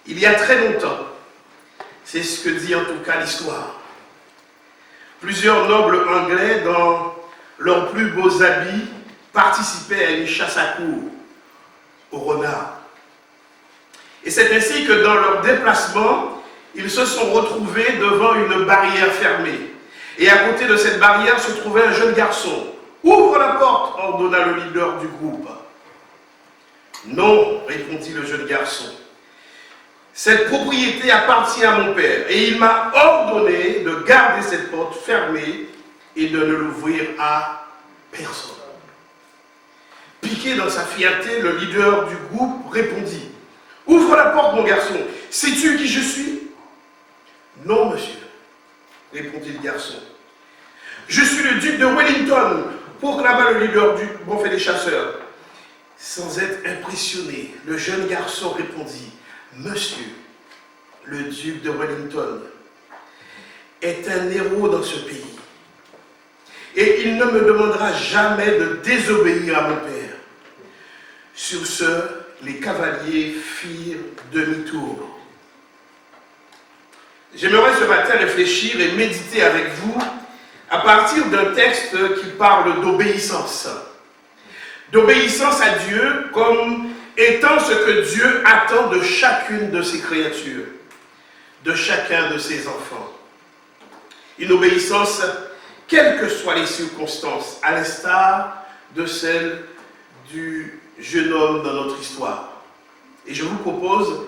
Il y a très longtemps, c'est ce que dit en tout cas l'histoire, plusieurs nobles anglais, dans leurs plus beaux habits, participaient à une chasse à courre au renard. Et c'est ainsi que dans leur déplacement, ils se sont retrouvés devant une barrière fermée. Et à côté de cette barrière se trouvait un jeune garçon. « Ouvre la porte !» ordonna le leader du groupe. « Non !» répondit le jeune garçon. « Cette propriété appartient à mon père et il m'a ordonné de garder cette porte fermée et de ne l'ouvrir à personne. » Piqué dans sa fierté, le leader du groupe répondit « Ouvre la porte, mon garçon. Sais-tu qui je suis ?»« Non, monsieur, » répondit le garçon. « Je suis le duc de Wellington, proclama le leader du Bonfait des chasseurs. » Sans être impressionné, le jeune garçon répondit « Monsieur, le duc de Wellington est un héros dans ce pays. Et il ne me demandera jamais de désobéir à mon père. » Sur ce, les cavaliers firent demi-tour. J'aimerais ce matin réfléchir et méditer avec vous à partir d'un texte qui parle d'obéissance. D'obéissance à Dieu comme étant ce que Dieu attend de chacune de ses créatures, de chacun de ses enfants. Une obéissance, quelles que soient les circonstances, à l'instar de celle du jeune homme dans notre histoire. Et je vous propose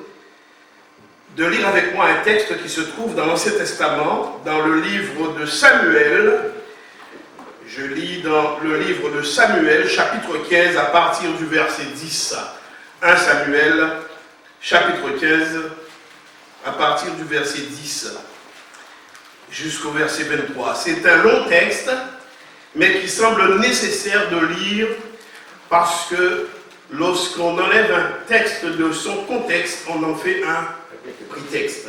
de lire avec moi un texte qui se trouve dans l'Ancien Testament, dans le livre de Samuel. Je lis dans le livre de Samuel, chapitre 15, à partir du verset 10. 1 Samuel, chapitre 15, à partir du verset 10 jusqu'au verset 23. C'est un long texte, mais qui semble nécessaire de lire parce que lorsqu'on enlève un texte de son contexte, on en fait un prétexte.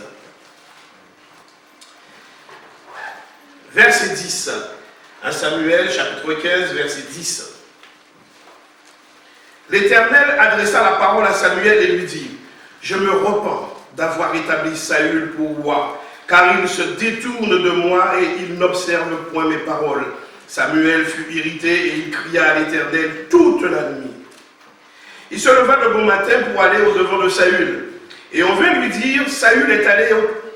Verset 10. 1 Samuel, chapitre 15, verset 10. L'Éternel adressa la parole à Samuel et lui dit « Je me repens d'avoir établi Saül pour roi, car il se détourne de moi et il n'observe point mes paroles. » Samuel fut irrité et il cria à l'Éternel toute la nuit. Il se leva de bon matin pour aller au-devant de Saül. Et on vint lui dire, Saül est allé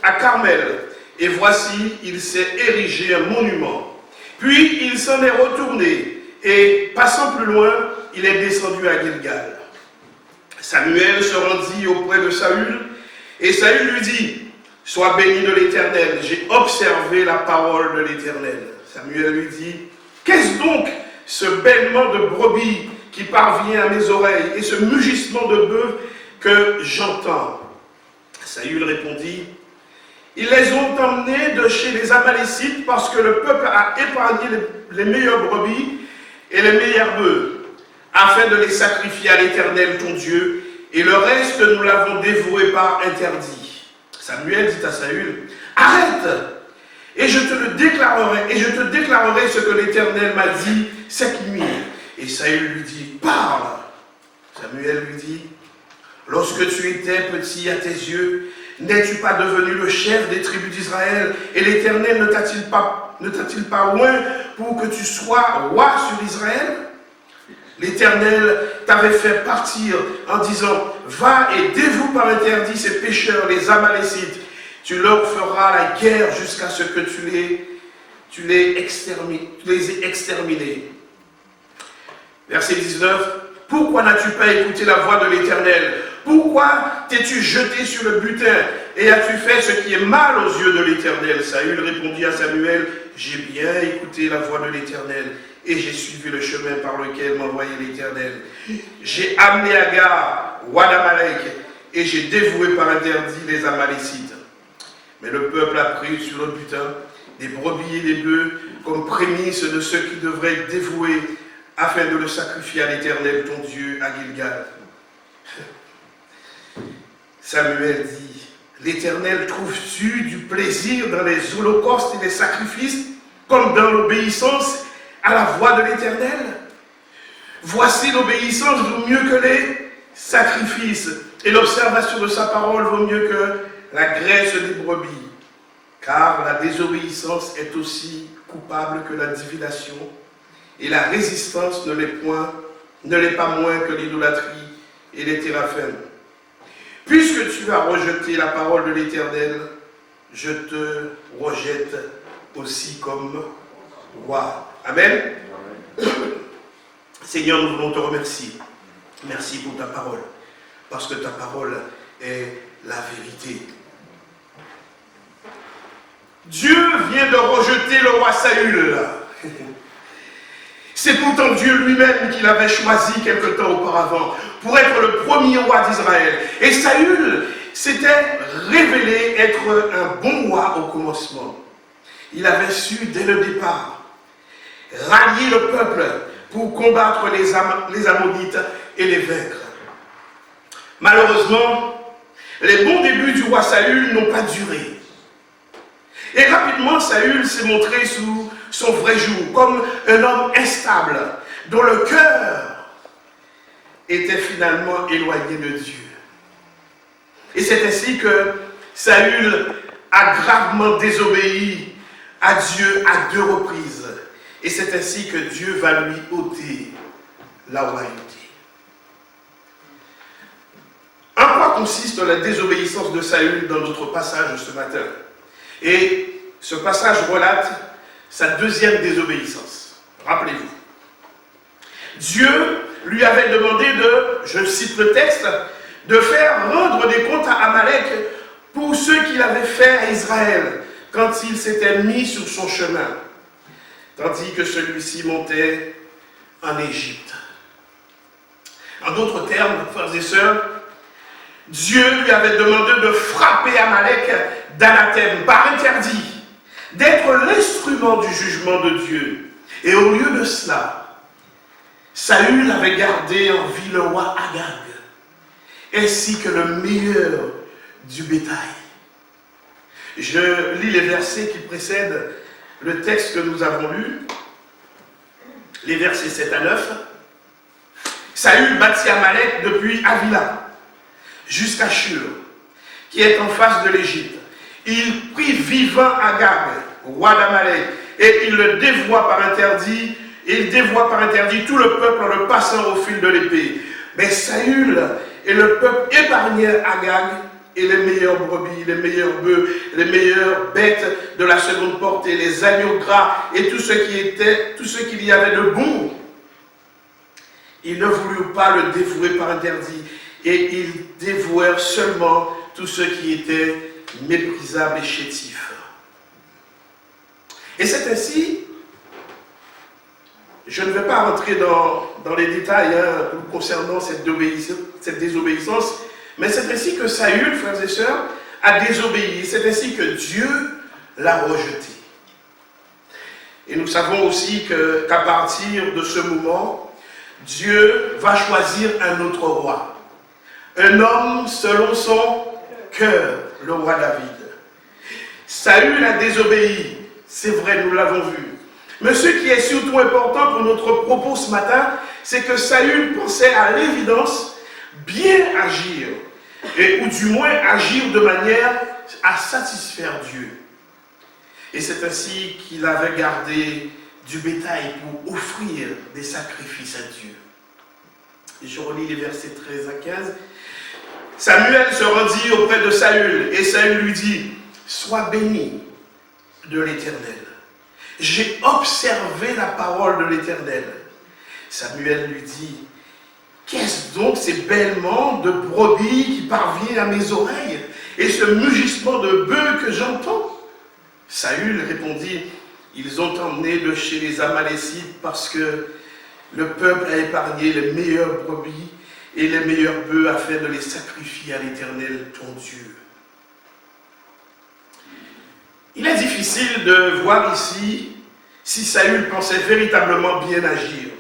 à Carmel, et voici, il s'est érigé un monument. Puis il s'en est retourné, et passant plus loin, il est descendu à Gilgal. Samuel se rendit auprès de Saül, et Saül lui dit, sois béni de l'Éternel, j'ai observé la parole de l'Éternel. Samuel lui dit, qu'est-ce donc ce bêlement de brebis qui parvient à mes oreilles, et ce mugissement de bœuf que j'entends? Saül répondit, ils les ont emmenés de chez les Amalécites parce que le peuple a épargné les meilleures brebis et les meilleurs bœufs, afin de les sacrifier à l'Éternel ton Dieu, et le reste nous l'avons dévoué par interdit. Samuel dit à Saül, arrête, et je te déclarerai ce que l'Éternel m'a dit cette nuit. Et Saül lui dit, parle. Samuel lui dit, lorsque tu étais petit à tes yeux, n'es-tu pas devenu le chef des tribus d'Israël? Et l'Éternel ne t'a-t-il pas oint pour que tu sois roi sur Israël? L'Éternel t'avait fait partir en disant, va et dévoue par interdit ces pécheurs, les Amalécites. Tu leur feras la guerre jusqu'à ce que tu les aies exterminés. Verset 19. Pourquoi n'as-tu pas écouté la voix de l'Éternel? Pourquoi t'es-tu jeté sur le butin et as-tu fait ce qui est mal aux yeux de l'Éternel? Saül répondit à Samuel, j'ai bien écouté la voix de l'Éternel et j'ai suivi le chemin par lequel m'envoyait l'Éternel. J'ai amené Agar, roi d'Amalek, et j'ai dévoué par interdit les Amalécites. Mais le peuple a pris sur le butin des brebis et des bœufs comme prémices de ceux qui devraient être dévoués afin de le sacrifier à l'Éternel ton Dieu à Gilgal. Samuel dit, l'Éternel trouve-tu du plaisir dans les holocaustes et les sacrifices comme dans l'obéissance à la voix de l'Éternel? Voici l'obéissance vaut mieux que les sacrifice et l'observation de sa parole vaut mieux que la graisse des brebis, car la désobéissance est aussi coupable que la divination, et la résistance ne l'est pas moins que l'idolâtrie et les téraphèmes. Puisque tu as rejeté la parole de l'Éternel, je te rejette aussi comme roi. Amen. Seigneur, nous voulons te remercier. Merci pour ta parole, parce que ta parole est la vérité. Dieu vient de rejeter le roi Saül. C'est pourtant Dieu lui-même qui l'avait choisi quelque temps auparavant pour être le premier roi d'Israël. Et Saül s'était révélé être un bon roi au commencement. Il avait su dès le départ rallier le peuple pour combattre les Ammonites et les vaincre. Malheureusement, les bons débuts du roi Saül n'ont pas duré. Et rapidement, Saül s'est montré sous son vrai jour, comme un homme instable, dont le cœur était finalement éloigné de Dieu. Et c'est ainsi que Saül a gravement désobéi à Dieu à 2 reprises. Et c'est ainsi que Dieu va lui ôter la royauté. En quoi consiste la désobéissance de Saül dans notre passage ce matin? Et ce passage relate sa deuxième désobéissance. Rappelez-vous. Dieu lui avait demandé de, je cite le texte, de faire rendre des comptes à Amalek pour ce qu'il avait fait à Israël quand il s'était mis sur son chemin, tandis que celui-ci montait en Égypte. En d'autres termes, frères et sœurs, Dieu lui avait demandé de frapper Amalek d'anathème, par interdit, d'être l'instrument du jugement de Dieu. Et au lieu de cela, Saül avait gardé en vie le roi Agag, ainsi que le meilleur du bétail. Je lis les versets qui précèdent le texte que nous avons lu, les versets 7 à 9. Saül battit Amalek depuis Havila jusqu'à Shur, qui est en face de l'Égypte. Il prit vivant Agag, roi d'Amalek, et il le dévoua par interdit, tout le peuple en le passant au fil de l'épée. Mais Saül et le peuple épargnèrent Agag et les meilleures brebis, les meilleurs bœufs, les meilleures bêtes de la seconde portée, les agneaux gras et tout ce qu'il y avait de bon. Ils ne voulurent pas le dévouer par interdit, et ils dévouèrent seulement tout ce qui était méprisable et chétif. Et c'est ainsi, je ne vais pas rentrer dans les détails concernant cette désobéissance, mais c'est ainsi que Saül, frères et sœurs, a désobéi. C'est ainsi que Dieu l'a rejeté. Et nous savons aussi qu'à partir de ce moment, Dieu va choisir un autre roi. Un homme selon son cœur, le roi David. Saül a désobéi, c'est vrai, nous l'avons vu. Mais ce qui est surtout important pour notre propos ce matin, c'est que Saül pensait à l'évidence bien agir, ou du moins agir de manière à satisfaire Dieu. Et c'est ainsi qu'il avait gardé du bétail pour offrir des sacrifices à Dieu. Et je relis les versets 13 à 15. Samuel se rendit auprès de Saül, et Saül lui dit, « Sois béni de l'Éternel. J'ai observé la parole de l'Éternel. » Samuel lui dit, « Qu'est-ce donc ces bêlements de brebis qui parviennent à mes oreilles, et ce mugissement de bœufs que j'entends ?» Saül répondit, « Ils ont emmené de chez les Amalécites parce que le peuple a épargné les meilleures brebis et les meilleurs bœufs afin de les sacrifier à l'Éternel, ton Dieu. » Il est difficile de voir ici si Saül pensait véritablement bien agir,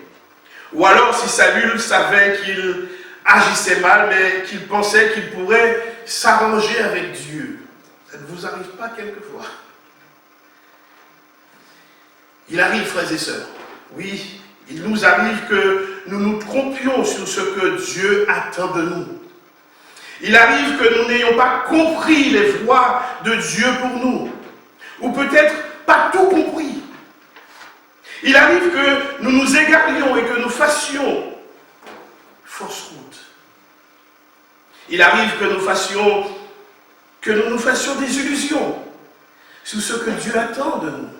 ou alors si Saül savait qu'il agissait mal, mais qu'il pensait qu'il pourrait s'arranger avec Dieu. Ça ne vous arrive pas quelquefois? Il arrive, frères et sœurs. Oui, Il nous arrive que nous nous trompions sur ce que Dieu attend de nous. Il arrive que nous n'ayons pas compris les voies de Dieu pour nous, ou peut-être pas tout compris. Il arrive que nous nous égarions et que nous fassions fausse route. Il arrive que nous nous fassions des illusions sur ce que Dieu attend de nous.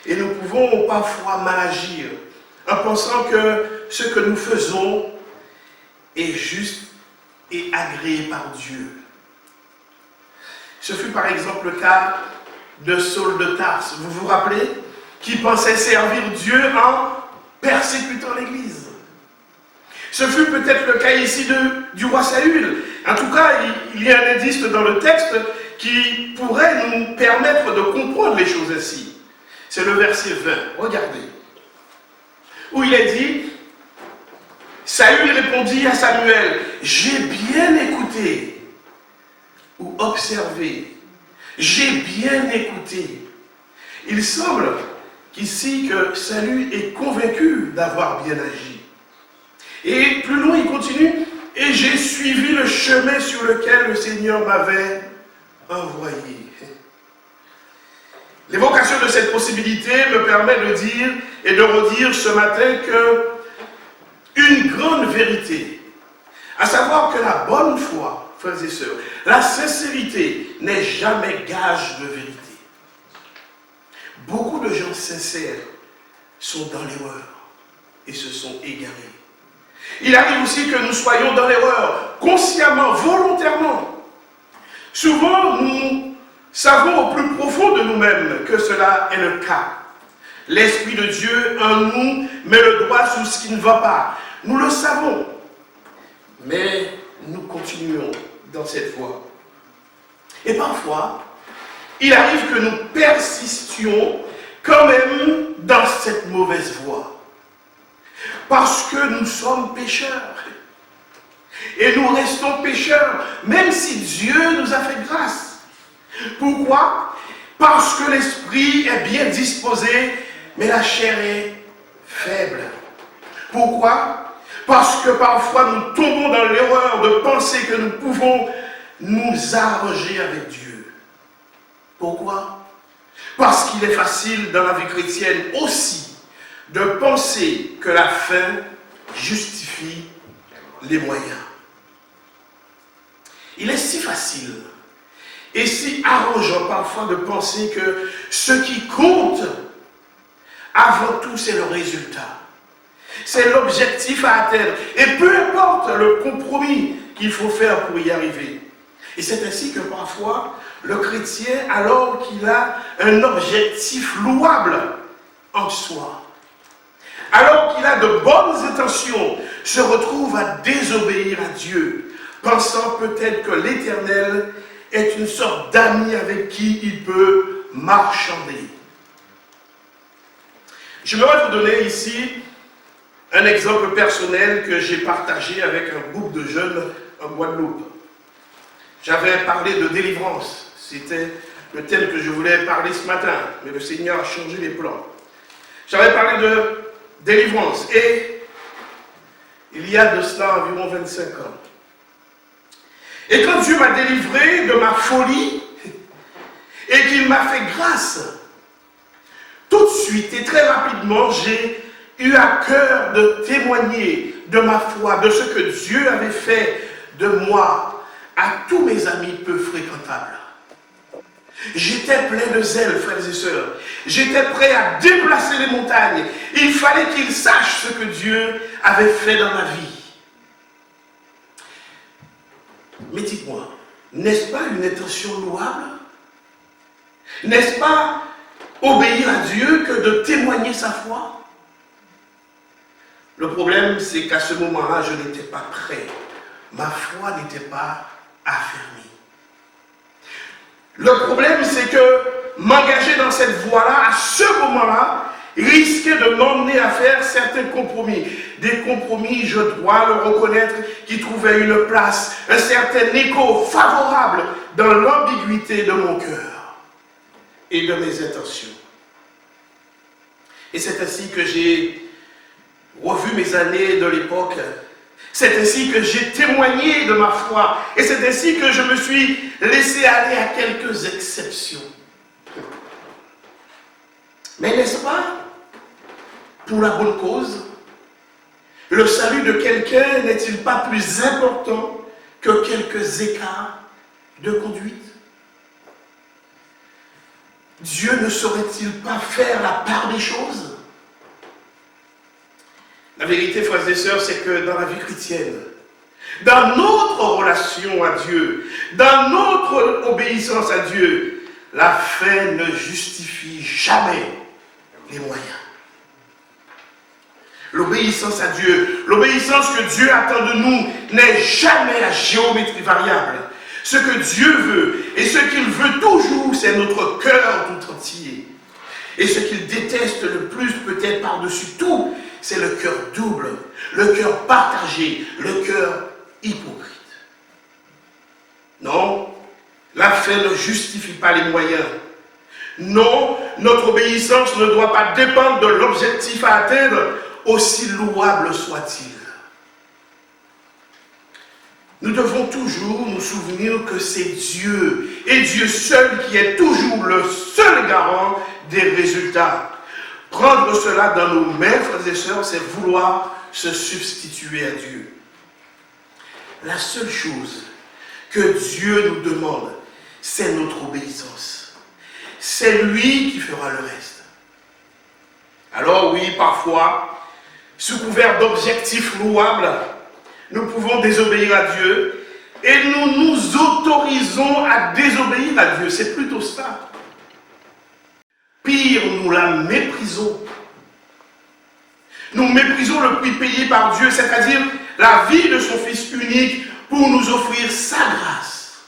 Et nous pouvons parfois mal agir en pensant que ce que nous faisons est juste et agréé par Dieu. Ce fut par exemple le cas de Saul de Tarse, vous vous rappelez, qui pensait servir Dieu en persécutant l'Église. Ce fut peut-être le cas ici du roi Saül. En tout cas, il y a un indice dans le texte qui pourrait nous permettre de comprendre les choses ainsi. C'est le verset 20, regardez, où il est dit, Saül répondit à Samuel, « J'ai bien écouté ou observé, j'ai bien écouté. » Il semble qu'ici que Saül est convaincu d'avoir bien agi. Et plus loin, il continue, « Et j'ai suivi le chemin sur lequel le Seigneur m'avait envoyé. » L'évocation de cette possibilité me permet de dire et de redire ce matin que une grande vérité, à savoir que la bonne foi, frères et sœurs, la sincérité n'est jamais gage de vérité. Beaucoup de gens sincères sont dans l'erreur et se sont égarés. Il arrive aussi que nous soyons dans l'erreur, consciemment, volontairement. Souvent, nous savons au plus profond de nous-mêmes que cela est le cas. L'Esprit de Dieu en nous met le doigt sur ce qui ne va pas. Nous le savons, mais nous continuons dans cette voie. Et parfois, il arrive que nous persistions quand même dans cette mauvaise voie. Parce que nous sommes pécheurs. Et nous restons pécheurs, même si Dieu nous a fait grâce. Pourquoi? Parce que l'esprit est bien disposé, mais la chair est faible. Pourquoi? Parce que parfois nous tombons dans l'erreur de penser que nous pouvons nous arranger avec Dieu. Pourquoi? Parce qu'il est facile dans la vie chrétienne aussi de penser que la fin justifie les moyens. Il est si facile et si arrangeant parfois de penser que ce qui compte avant tout c'est le résultat. C'est l'objectif à atteindre. Et peu importe le compromis qu'il faut faire pour y arriver. Et c'est ainsi que parfois le chrétien, alors qu'il a un objectif louable en soi, alors qu'il a de bonnes intentions, se retrouve à désobéir à Dieu, pensant peut-être que l'Éternel est une sorte d'ami avec qui il peut marchander. J'aimerais vous donner ici un exemple personnel que j'ai partagé avec un groupe de jeunes en Guadeloupe. J'avais parlé de délivrance. C'était le thème que je voulais parler ce matin, mais le Seigneur a changé les plans. J'avais parlé de délivrance et il y a de cela environ 25 ans. Et quand Dieu m'a délivré de ma folie et qu'il m'a fait grâce, tout de suite et très rapidement, j'ai eu à cœur de témoigner de ma foi, de ce que Dieu avait fait de moi à tous mes amis peu fréquentables. J'étais plein de zèle, frères et sœurs. J'étais prêt à déplacer les montagnes. Il fallait qu'ils sachent ce que Dieu avait fait dans ma vie. Mais dites-moi, n'est-ce pas une intention louable? N'est-ce pas obéir à Dieu que de témoigner sa foi? Le problème, c'est qu'à ce moment-là, je n'étais pas prêt. Ma foi n'était pas affermie. Le problème, c'est que m'engager dans cette voie-là, à ce moment-là, risquait de m'emmener à faire certains compromis. Des compromis, je dois le reconnaître, qui trouvaient une place, un certain écho favorable dans l'ambiguïté de mon cœur et de mes intentions. Et c'est ainsi que j'ai revu mes années de l'époque. C'est ainsi que j'ai témoigné de ma foi. Et c'est ainsi que je me suis laissé aller à quelques exceptions. Mais n'est-ce pas, pour la bonne cause, le salut de quelqu'un n'est-il pas plus important que quelques écarts de conduite? Dieu ne saurait-il pas faire la part des choses? La vérité, frères et sœurs, c'est que dans la vie chrétienne, dans notre relation à Dieu, dans notre obéissance à Dieu, la fin ne justifie jamais les moyens. L'obéissance à Dieu, l'obéissance que Dieu attend de nous n'est jamais la géométrie variable. Ce que Dieu veut et ce qu'il veut toujours, c'est notre cœur tout entier. Et ce qu'il déteste le plus, peut-être par-dessus tout, c'est le cœur double, le cœur partagé, le cœur hypocrite. Non, la fin ne justifie pas les moyens. Non, notre obéissance ne doit pas dépendre de l'objectif à atteindre, aussi louable soit-il. Nous devons toujours nous souvenir que c'est Dieu, et Dieu seul, qui est toujours le seul garant des résultats. Prendre cela dans nos mains, frères et sœurs, c'est vouloir se substituer à Dieu. La seule chose que Dieu nous demande, c'est notre obéissance. C'est lui qui fera le reste. Alors oui, parfois, sous couvert d'objectifs louables, nous pouvons désobéir à Dieu et nous nous autorisons à désobéir à Dieu. C'est plutôt ça. Pire, nous la méprisons. Nous méprisons le prix payé par Dieu, c'est-à-dire la vie de son Fils unique pour nous offrir sa grâce,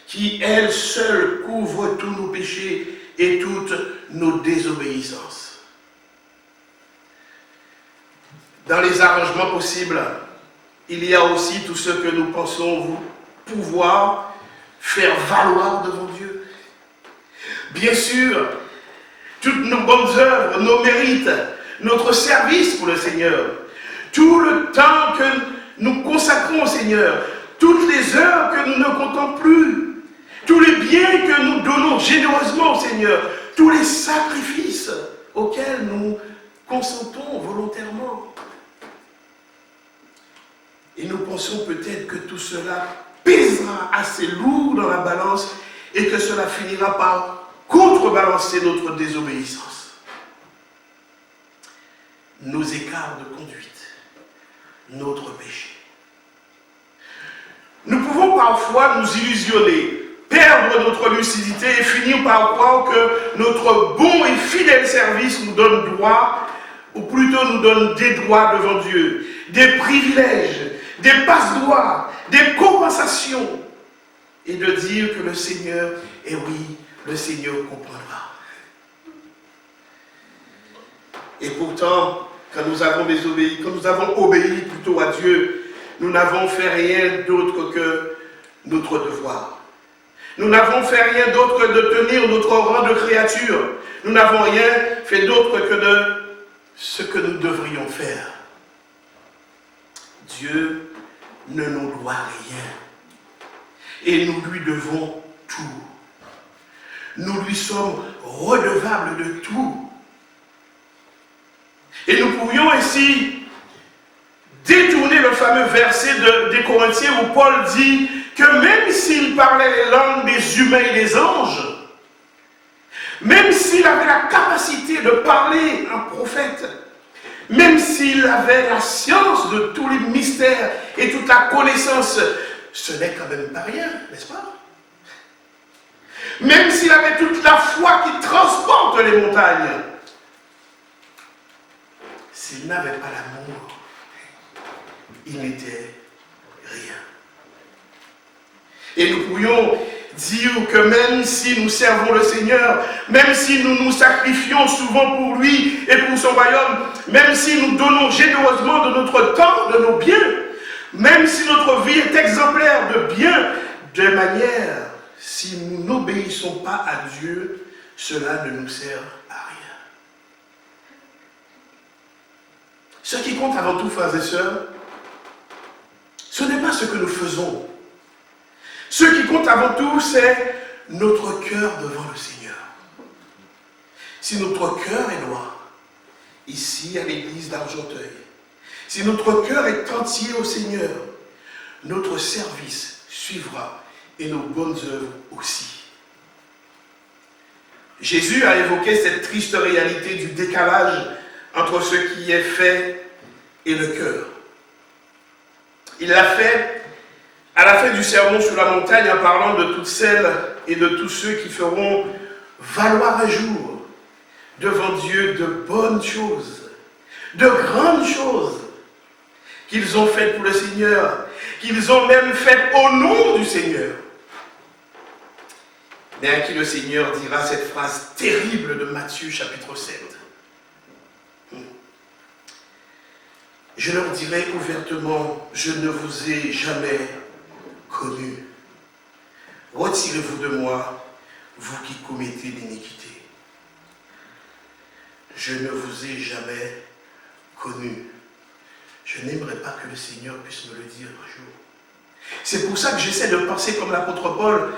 qui elle seule couvre tous nos péchés et toutes nos désobéissances. Dans les arrangements possibles, il y a aussi tout ce que nous pensons pouvoir faire valoir devant Dieu. Bien sûr, toutes nos bonnes œuvres, nos mérites, notre service pour le Seigneur, tout le temps que nous consacrons au Seigneur, toutes les heures que nous ne comptons plus, tous les biens que nous donnons généreusement au Seigneur, tous les sacrifices auxquels nous consentons volontairement. Et nous pensons peut-être que tout cela pèsera assez lourd dans la balance et que cela finira par contrebalancer notre désobéissance. Nos écarts de conduite, notre péché. Nous pouvons parfois nous illusionner, perdre notre lucidité et finir par croire que notre bon et fidèle service nous donne droit, ou plutôt nous donne des droits devant Dieu, des privilèges, des passe-droits, des compensations, et de dire que le Seigneur, et oui, le Seigneur comprendra. Et pourtant, quand nous avons obéi plutôt à Dieu, nous n'avons fait rien d'autre que notre devoir. Nous n'avons fait rien d'autre que de tenir notre rang de créature. Nous n'avons rien fait d'autre que de ce que nous devrions faire. Dieu ne nous doit rien. Et nous lui devons tout. Nous lui sommes redevables de tout. Et nous pourrions ainsi détourner le fameux verset des Corinthiens où Paul dit que même s'il parlait les langues des humains et des anges, même s'il avait la capacité de parler un prophète, même s'il avait la science de tous les mystères et toute la connaissance, ce n'est quand même pas rien, n'est-ce pas? Même s'il avait toute la foi qui transporte les montagnes, s'il n'avait pas l'amour, il n'était rien. Et nous pourrions dire que même si nous servons le Seigneur, même si nous nous sacrifions souvent pour lui et pour son royaume, même si nous donnons généreusement de notre temps, de nos biens, même si notre vie est exemplaire de bien, de manière, si nous n'obéissons pas à Dieu, cela ne nous sert à rien. Ce qui compte avant tout, frères et sœurs, ce n'est pas ce que nous faisons. Ce qui compte avant tout, c'est notre cœur devant le Seigneur. Si notre cœur est droit, ici à l'église d'Argenteuil, si notre cœur est entier au Seigneur, notre service suivra et nos bonnes œuvres aussi. Jésus a évoqué cette triste réalité du décalage entre ce qui est fait et le cœur. Il l'a fait à la fin du sermon sur la montagne en parlant de toutes celles et de tous ceux qui feront valoir un jour devant Dieu de bonnes choses, de grandes choses qu'ils ont faites pour le Seigneur, qu'ils ont même faites au nom du Seigneur. Mais à qui le Seigneur dira cette phrase terrible de Matthieu chapitre 7. Je leur dirai ouvertement, je ne vous ai jamais connu. Retirez-vous de moi, vous qui commettez l'iniquité. Je ne vous ai jamais connu. Je n'aimerais pas que le Seigneur puisse me le dire un jour. C'est pour ça que j'essaie de penser comme l'apôtre Paul,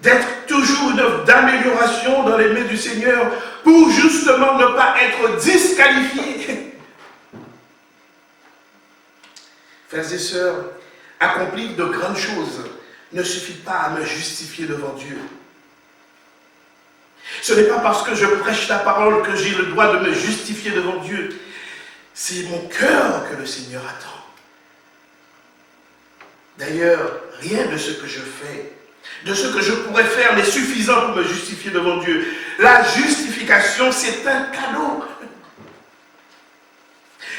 d'être toujours une œuvre d'amélioration dans les mains du Seigneur pour justement ne pas être disqualifié. Frères et sœurs, accomplir de grandes choses ne suffit pas à me justifier devant Dieu. Ce n'est pas parce que je prêche la parole que j'ai le droit de me justifier devant Dieu. C'est mon cœur que le Seigneur attend. D'ailleurs, rien de ce que je fais, de ce que je pourrais faire n'est suffisant pour me justifier devant Dieu. La justification, c'est un cadeau.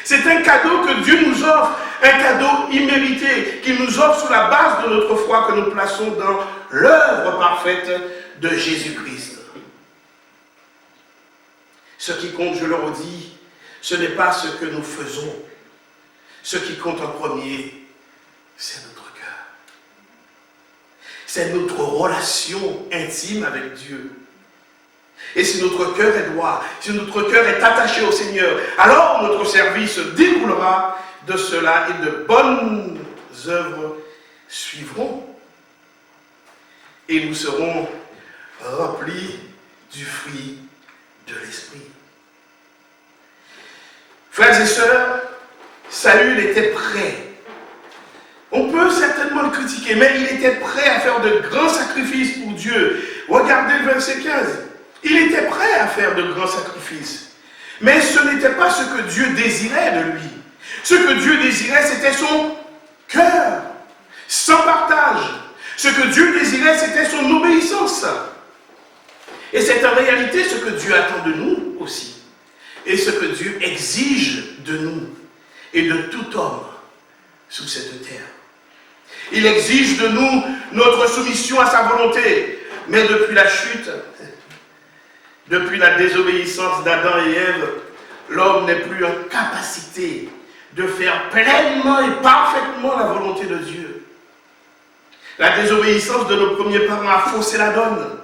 C'est un cadeau que Dieu nous offre, un cadeau immérité, qu'il nous offre sur la base de notre foi que nous plaçons dans l'œuvre parfaite de Jésus-Christ. Ce qui compte, je le redis, ce n'est pas ce que nous faisons. Ce qui compte en premier, c'est notre cœur. C'est notre relation intime avec Dieu. Et si notre cœur est droit, si notre cœur est attaché au Seigneur, alors notre service découlera de cela et de bonnes œuvres suivront. Et nous serons remplis du fruit de l'Esprit. Frères et sœurs, Saül était prêt. On peut certainement le critiquer, mais il était prêt à faire de grands sacrifices pour Dieu. Regardez le verset 15. Il était prêt à faire de grands sacrifices. Mais ce n'était pas ce que Dieu désirait de lui. Ce que Dieu désirait, c'était son cœur, sans partage. Ce que Dieu désirait, c'était son obéissance. Et c'est en réalité ce que Dieu attend de nous aussi. Et ce que Dieu exige de nous et de tout homme sous cette terre. Il exige de nous notre soumission à sa volonté. Mais depuis la chute, depuis la désobéissance d'Adam et Ève, l'homme n'est plus en capacité de faire pleinement et parfaitement la volonté de Dieu. La désobéissance de nos premiers parents a faussé la donne.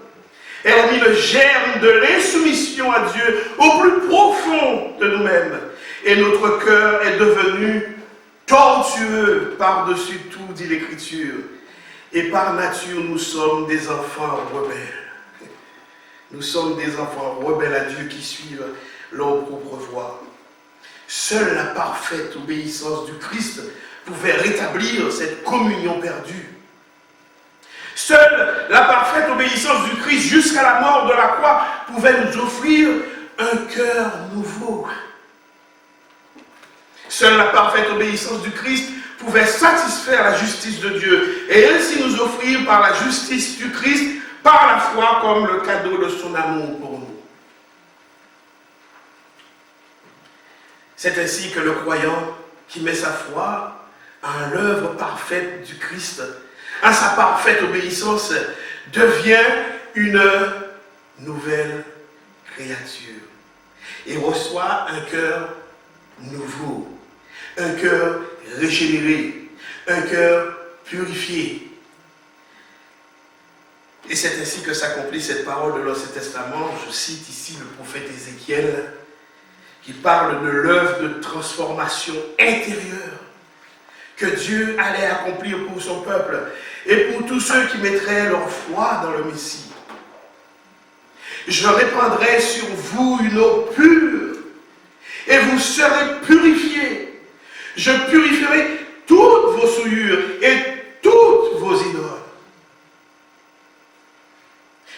Elle a mis le germe de l'insoumission à Dieu au plus profond de nous-mêmes. Et notre cœur est devenu tortueux par-dessus tout, dit l'Écriture. Et par nature, nous sommes des enfants rebelles. Nous sommes des enfants rebelles à Dieu qui suivent leur propre voie. Seule la parfaite obéissance du Christ pouvait rétablir cette communion perdue. Seule la parfaite obéissance du Christ jusqu'à la mort de la croix pouvait nous offrir un cœur nouveau. Seule la parfaite obéissance du Christ pouvait satisfaire la justice de Dieu et ainsi nous offrir par la justice du Christ, par la foi, comme le cadeau de son amour pour nous. C'est ainsi que le croyant qui met sa foi à l'œuvre parfaite du Christ, à sa parfaite obéissance, devient une nouvelle créature et reçoit un cœur nouveau, un cœur régénéré, un cœur purifié. Et c'est ainsi que s'accomplit cette parole de l'Ancien Testament. Je cite ici le prophète Ézéchiel. qui parle de l'œuvre de transformation intérieure que Dieu allait accomplir pour son peuple et pour tous ceux qui mettraient leur foi dans le Messie. Je répandrai sur vous une eau pure et vous serez purifiés. Je purifierai toutes vos souillures et toutes vos idoles.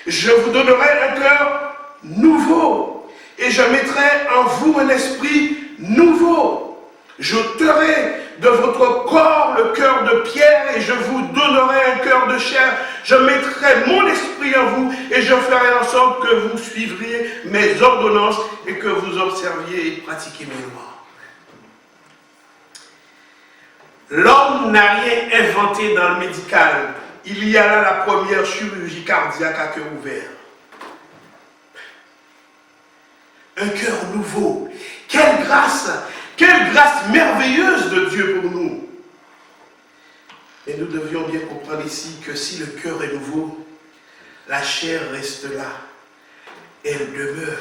Je vous donnerai un cœur nouveau et je mettrai en vous un esprit nouveau. J'ôterai de votre corps le cœur de pierre et je vous donnerai un cœur de chair. Je mettrai mon esprit en vous et je ferai en sorte que vous suivriez mes ordonnances et que vous observiez et pratiquiez mes lois. L'homme n'a rien inventé dans le médical. Il y a là la première chirurgie cardiaque à cœur ouvert. Un cœur nouveau. Quelle grâce merveilleuse de Dieu pour nous. Et nous devions bien comprendre ici que si le cœur est nouveau, la chair reste là. Elle demeure.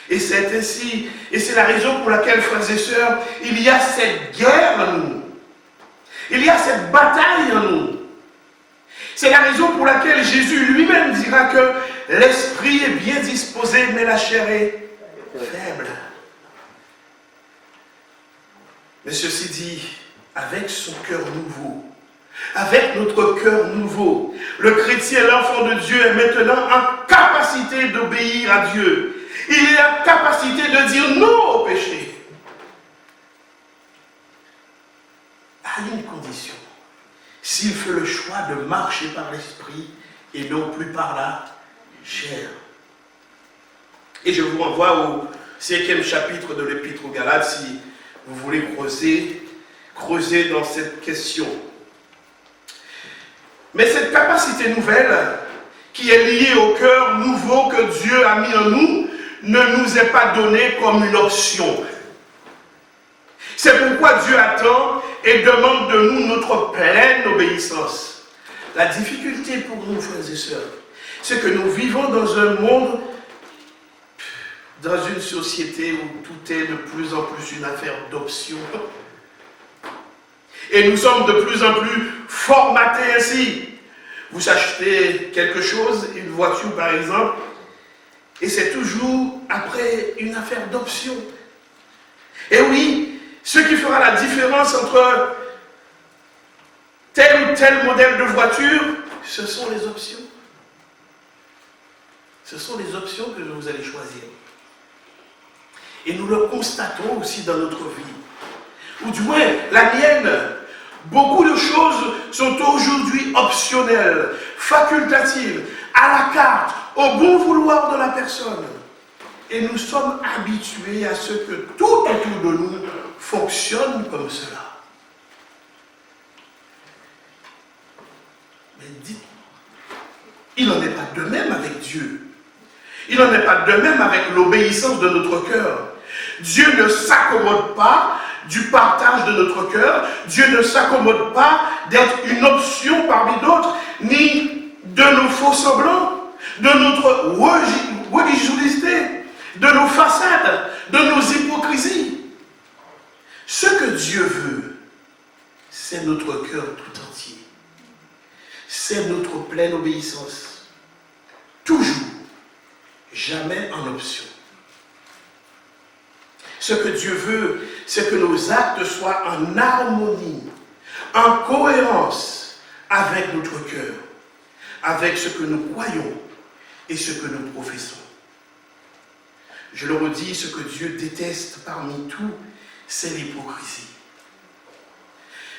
Et c'est ainsi, et c'est la raison pour laquelle, frères et sœurs, il y a cette guerre en nous. Il y a cette bataille en nous. C'est la raison pour laquelle Jésus lui-même dira que l'esprit est bien disposé, mais la chair est faible. Mais ceci dit, avec son cœur nouveau, avec notre cœur nouveau, le chrétien, l'enfant de Dieu, est maintenant en capacité d'obéir à Dieu. Il a la capacité de dire non au péché. À une condition. S'il fait le choix de marcher par l'esprit et non plus par la chair. Et je vous renvoie au 5e chapitre de l'Épître aux Galates si vous voulez creuser dans cette question. Mais cette capacité nouvelle qui est liée au cœur nouveau que Dieu a mis en nous ne nous est pas donnée comme une option. C'est pourquoi Dieu attend et demande de nous notre pleine obéissance. La difficulté pour nous, frères et sœurs, c'est que nous vivons dans un monde, dans une société où tout est de plus en plus une affaire d'options. Et nous sommes de plus en plus formatés ainsi. Vous achetez quelque chose, une voiture par exemple, et c'est toujours après une affaire d'options. Et oui, ce qui fera la différence entre tel ou tel modèle de voiture, ce sont les options. Ce sont les options que vous allez choisir. Et nous le constatons aussi dans notre vie. Ou du moins, la mienne. Beaucoup de choses sont aujourd'hui optionnelles, facultatives, à la carte, au bon vouloir de la personne. Et nous sommes habitués à ce que tout autour de nous fonctionne comme cela. Mais dites, il n'en est pas de même avec Dieu. Il n'en est pas de même avec l'obéissance de notre cœur. Dieu ne s'accommode pas du partage de notre cœur. Dieu ne s'accommode pas d'être une option parmi d'autres, ni de nos faux semblants, de notre religiosité, de nos façades, de nos hypocrisies. Ce que Dieu veut, c'est notre cœur tout entier. C'est notre pleine obéissance. Toujours, jamais en option. Ce que Dieu veut, c'est que nos actes soient en harmonie, en cohérence avec notre cœur, avec ce que nous croyons et ce que nous professons. Je le redis, ce que Dieu déteste parmi tout, c'est l'hypocrisie.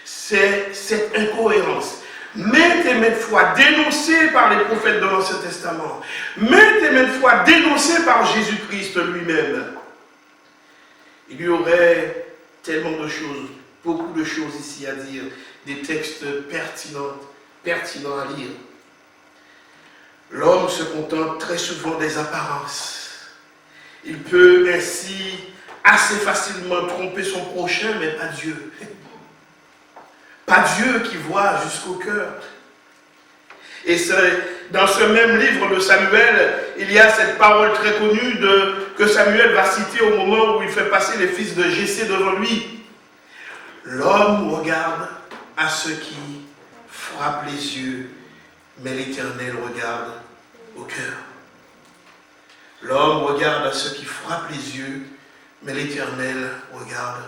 C'est cette incohérence, maintes et maintes fois dénoncée par les prophètes de l'Ancien Testament, maintes et maintes fois dénoncée par Jésus-Christ lui-même. Il y aurait tellement de choses, beaucoup de choses ici à dire, des textes pertinents à lire. L'homme se contente très souvent des apparences. Il peut ainsi assez facilement tromper son prochain, mais pas Dieu. Pas Dieu qui voit jusqu'au cœur. Et dans ce même livre de Samuel, il y a cette parole très connue que Samuel va citer au moment où il fait passer les fils de Jessé devant lui. L'homme regarde à ce qui frappe les yeux, mais l'Éternel regarde au cœur. L'homme regarde à ce qui frappe les yeux, mais l'Éternel regarde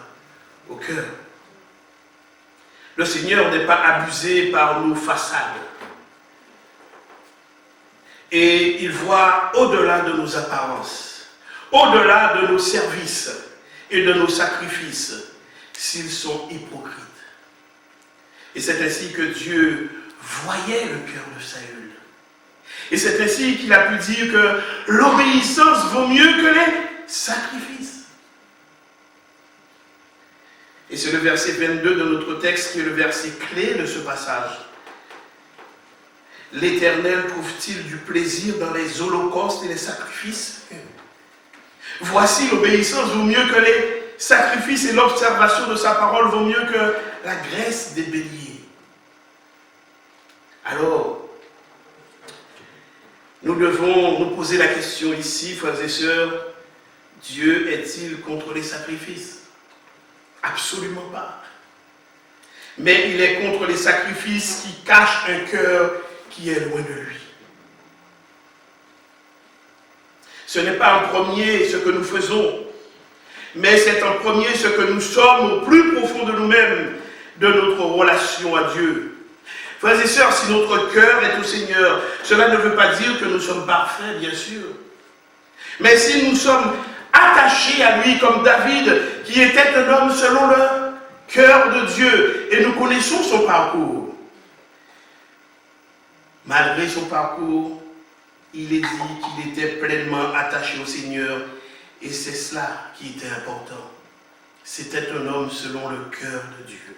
au cœur. Le Seigneur n'est pas abusé par nos façades. Et il voit au-delà de nos apparences, au-delà de nos services et de nos sacrifices, s'ils sont hypocrites. Et c'est ainsi que Dieu voyait le cœur de Saül. Et c'est ainsi qu'il a pu dire que l'obéissance vaut mieux que les sacrifices. Et c'est le verset 22 de notre texte qui est le verset clé de ce passage. L'Éternel trouve-t-il du plaisir dans les holocaustes et les sacrifices? Voici, l'obéissance vaut mieux que les sacrifices et l'observation de sa parole vaut mieux que la graisse des béliers. Alors, nous devons nous poser la question ici, frères et sœurs, Dieu est-il contre les sacrifices? Absolument pas. Mais il est contre les sacrifices qui cachent un cœur qui est loin de lui. Ce n'est pas en premier ce que nous faisons, mais c'est en premier ce que nous sommes au plus profond de nous-mêmes, de notre relation à Dieu. Frères et sœurs, si notre cœur est au Seigneur, cela ne veut pas dire que nous sommes parfaits, bien sûr. Mais si nous sommes attachés à lui comme David, qui était un homme selon le cœur de Dieu, et nous connaissons son parcours. Malgré son parcours, il est dit qu'il était pleinement attaché au Seigneur, et c'est cela qui était important. C'était un homme selon le cœur de Dieu.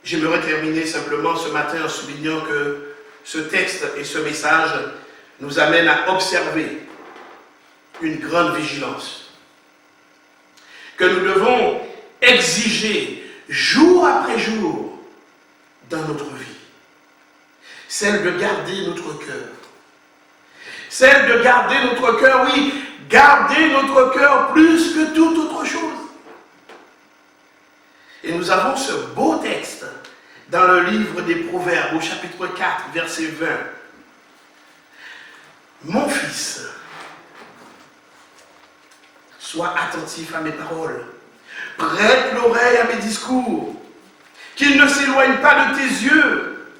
J'aimerais terminer simplement ce matin en soulignant que ce texte et ce message nous amènent à observer une grande vigilance que nous devons exiger jour après jour dans notre vie. Celle de garder notre cœur. Celle de garder notre cœur, oui, garder notre cœur plus que toute autre chose. Et nous avons ce beau texte dans le livre des Proverbes, au chapitre 4, verset 20. Mon fils, sois attentif à mes paroles, prête l'oreille à mes discours, qu'ils ne s'éloignent pas de tes yeux,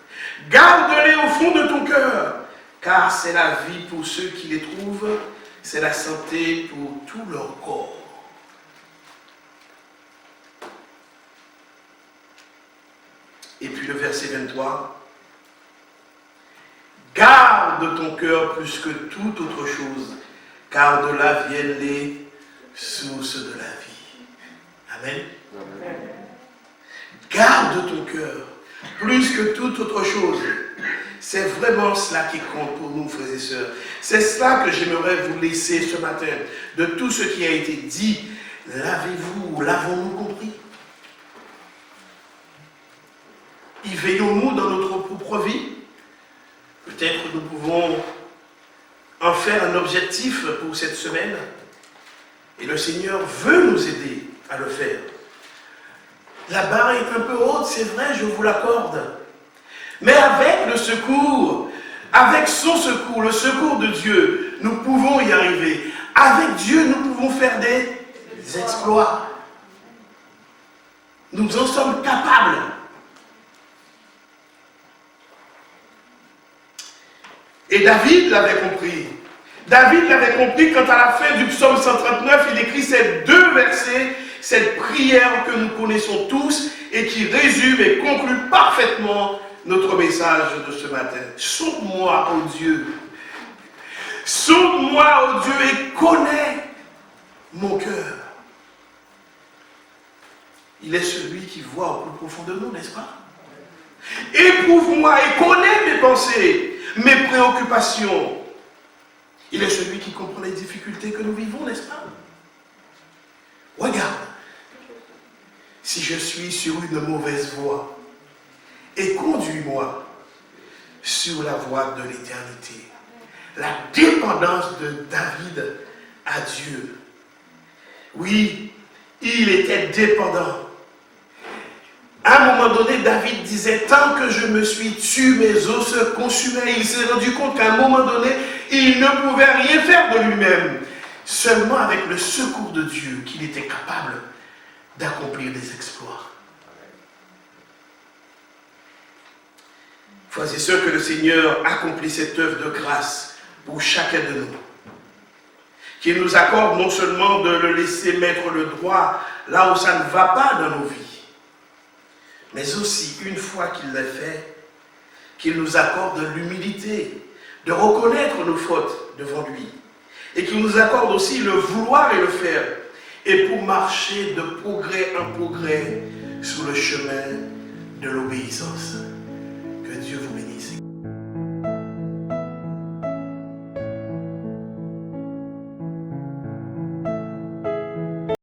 garde-les au fond de ton cœur, car c'est la vie pour ceux qui les trouvent, c'est la santé pour tout leur corps. Et puis le verset 23, garde ton cœur plus que toute autre chose, car de là viennent les sources de la vie. Amen. Amen. Garde ton cœur plus que toute autre chose. C'est vraiment cela qui compte pour nous, frères et sœurs. C'est cela que j'aimerais vous laisser ce matin. De tout ce qui a été dit, l'avez-vous, l'avons-nous compris? Y veillons-nous dans notre propre vie? Peut-être nous pouvons en faire un objectif pour cette semaine. Et le Seigneur veut nous aider à le faire. La barre est un peu haute, c'est vrai, je vous l'accorde. Mais avec le secours, avec son secours, le secours de Dieu, nous pouvons y arriver. Avec Dieu, nous pouvons faire des exploits. Nous en sommes capables. Et David l'avait compris. David l'avait compris quand à la fin du psaume 139, il écrit ces deux versets, cette prière que nous connaissons tous et qui résume et conclut parfaitement notre message de ce matin. Sonde-moi, ô Dieu. Sonde-moi, ô Dieu, et connais mon cœur. Il est celui qui voit au plus profond de nous, n'est-ce pas? Éprouve-moi et connais mes pensées, mes préoccupations. Il est celui qui comprend les difficultés que nous vivons, n'est-ce pas? Regarde, si je suis sur une mauvaise voie, et conduis-moi sur la voie de l'éternité. La dépendance de David à Dieu. Oui, il était dépendant. À un moment donné, David disait, tant que je me suis tué, mes os se consumaient. Il s'est rendu compte qu'à un moment donné, il ne pouvait rien faire de lui-même. Seulement avec le secours de Dieu qu'il était capable d'accomplir des exploits. Frères et sœurs, que le Seigneur accomplisse cette œuvre de grâce pour chacun de nous. Qu'il nous accorde non seulement de le laisser mettre le droit là où ça ne va pas dans nos vies, mais aussi, une fois qu'il l'a fait, qu'il nous accorde de l'humilité, de reconnaître nos fautes devant lui, et qu'il nous accorde aussi le vouloir et le faire, et pour marcher de progrès en progrès sur le chemin de l'obéissance. Que Dieu vous bénisse.